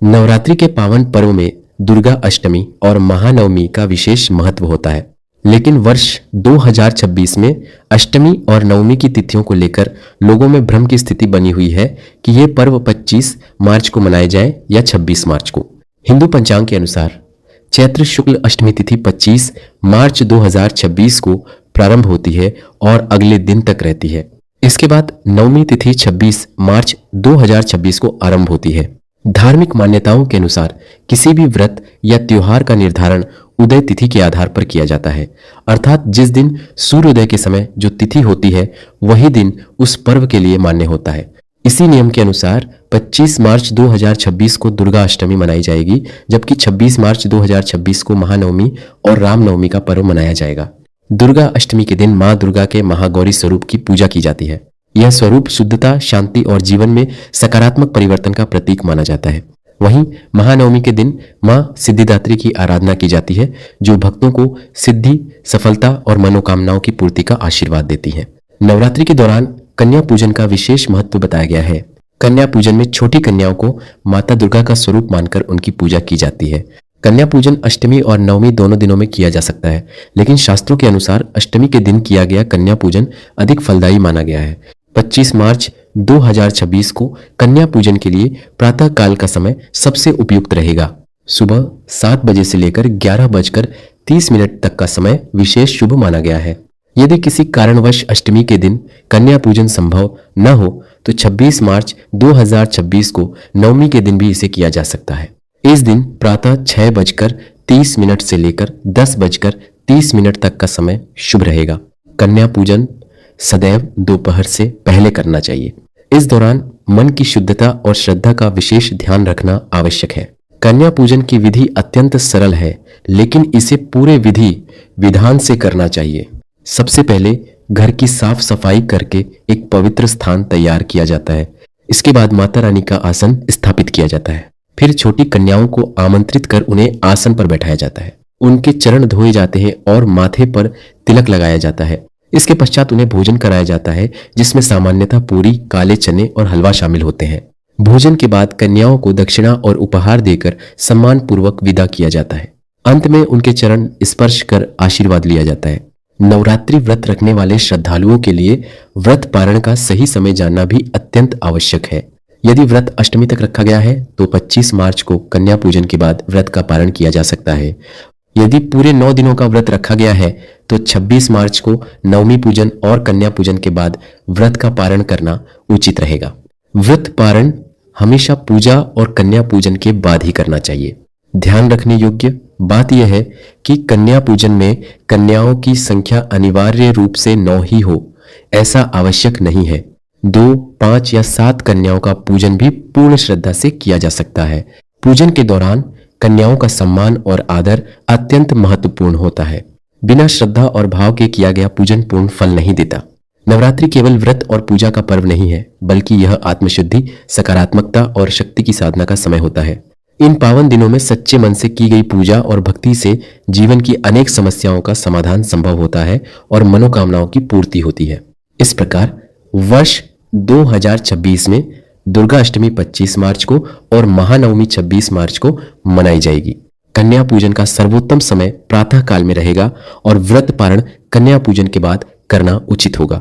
नवरात्रि के पावन पर्व में दुर्गा अष्टमी और महानवमी का विशेष महत्व होता है। लेकिन वर्ष 2026 में अष्टमी और नवमी की तिथियों को लेकर लोगों में भ्रम की स्थिति बनी हुई है कि ये पर्व 25 मार्च को मनाए जाए या 26 मार्च को। हिंदू पंचांग के अनुसार चैत्र शुक्ल अष्टमी तिथि 25 मार्च 2026 को प्रारंभ होती है और अगले दिन तक रहती है। इसके बाद नवमी तिथि 26 मार्च 2026 को आरंभ होती है। धार्मिक मान्यताओं के अनुसार किसी भी व्रत या त्योहार का निर्धारण उदय तिथि के आधार पर किया जाता है, अर्थात जिस दिन सूर्योदय के समय जो तिथि होती है वही दिन उस पर्व के लिए मान्य होता है। इसी नियम के अनुसार 25 मार्च 2026 को दुर्गा अष्टमी मनाई जाएगी, जबकि 26 मार्च 2026 को महानवमी और रामनवमी का पर्व मनाया जाएगा। दुर्गा अष्टमी के दिन मां दुर्गा के महागौरी स्वरूप की पूजा की जाती है। यह स्वरूप शुद्धता, शांति और जीवन में सकारात्मक परिवर्तन का प्रतीक माना जाता है। वहीं महानवमी के दिन मां सिद्धिदात्री की आराधना की जाती है, जो भक्तों को सिद्धि, सफलता और मनोकामनाओं की पूर्ति का आशीर्वाद देती है। नवरात्रि के दौरान कन्या पूजन का विशेष महत्व बताया गया है। कन्या पूजन में छोटी कन्याओं को माता दुर्गा का स्वरूप मानकर उनकी पूजा की जाती है। कन्या पूजन अष्टमी और नवमी दोनों दिनों में किया जा सकता है, लेकिन शास्त्रों के अनुसार अष्टमी के दिन किया गया कन्या पूजन अधिक फलदायी माना गया है। 25 मार्च 2026 को कन्या पूजन के लिए प्रातः काल का समय सबसे उपयुक्त रहेगा। सुबह 7 बजे से लेकर 11:30 तक का समय विशेष शुभ माना गया है। यदि किसी कारणवश अष्टमी के दिन कन्या पूजन संभव न हो तो 26 मार्च 2026 को नवमी के दिन भी इसे किया जा सकता है। इस दिन प्रातः 6:30 से लेकर 10:30 तक का समय शुभ रहेगा। कन्या पूजन सदैव दोपहर से पहले करना चाहिए। इस दौरान मन की शुद्धता और श्रद्धा का विशेष ध्यान रखना आवश्यक है। कन्या पूजन की विधि अत्यंत सरल है, लेकिन इसे पूरे विधि विधान से करना चाहिए। सबसे पहले घर की साफ सफाई करके एक पवित्र स्थान तैयार किया जाता है। इसके बाद माता रानी का आसन स्थापित किया जाता है। फिर छोटी कन्याओं को आमंत्रित कर उन्हें आसन पर बैठाया जाता है। उनके चरण धोए जाते हैं और माथे पर तिलक लगाया जाता है। इसके पश्चात उन्हें भोजन कराया जाता है, जिसमें सामान्यतः पूरी, काले चने और हलवा शामिल होते हैं। भोजन के बाद कन्याओं को दक्षिणा और उपहार देकर सम्मान पूर्वक विदा किया जाता है। अंत में उनके चरण स्पर्श कर आशीर्वाद लिया जाता है। नवरात्रि व्रत रखने वाले श्रद्धालुओं के लिए व्रत पारण का सही समय जानना भी अत्यंत आवश्यक है। यदि व्रत अष्टमी तक रखा गया है तो 25 मार्च को कन्या पूजन के बाद व्रत का पारण किया जा सकता है। यदि पूरे 9 दिनों का व्रत रखा गया है तो 26 मार्च को नवमी पूजन और कन्या पूजन के बाद व्रत का पारण करना उचित रहेगा। व्रत पारण हमेशा पूजा और कन्या पूजन के बाद ही करना चाहिए। ध्यान रखने योग्य बात यह है कि कन्या पूजन में कन्याओं की संख्या अनिवार्य रूप से 9 ही हो, ऐसा आवश्यक नहीं है। 2, 5 या 7 कन्याओं का पूजन भी पूर्ण श्रद्धा से किया जा सकता है। पूजन के दौरान कन्याओं का सम्मान और आदर अत्यंत महत्वपूर्ण होता है। बिना श्रद्धा और भाव के किया गया पूजन पूर्ण फल नहीं देता। नवरात्रि केवल व्रत और पूजा का पर्व नहीं है, बल्कि यह आत्मशुद्धि, सकारात्मकता और शक्ति की साधना का समय होता है। इन पावन दिनों में सच्चे मन से की गई पूजा और भक्ति से जीवन की अनेक समस्याओं का समाधान संभव होता है और मनोकामनाओं की पूर्ति होती है। इस प्रकार वर्ष 2026 में दुर्गा अष्टमी 25 मार्च को और महानवमी 26 मार्च को मनाई जाएगी। कन्या पूजन का सर्वोत्तम समय प्रातः काल में रहेगा और व्रत पारण कन्या पूजन के बाद करना उचित होगा।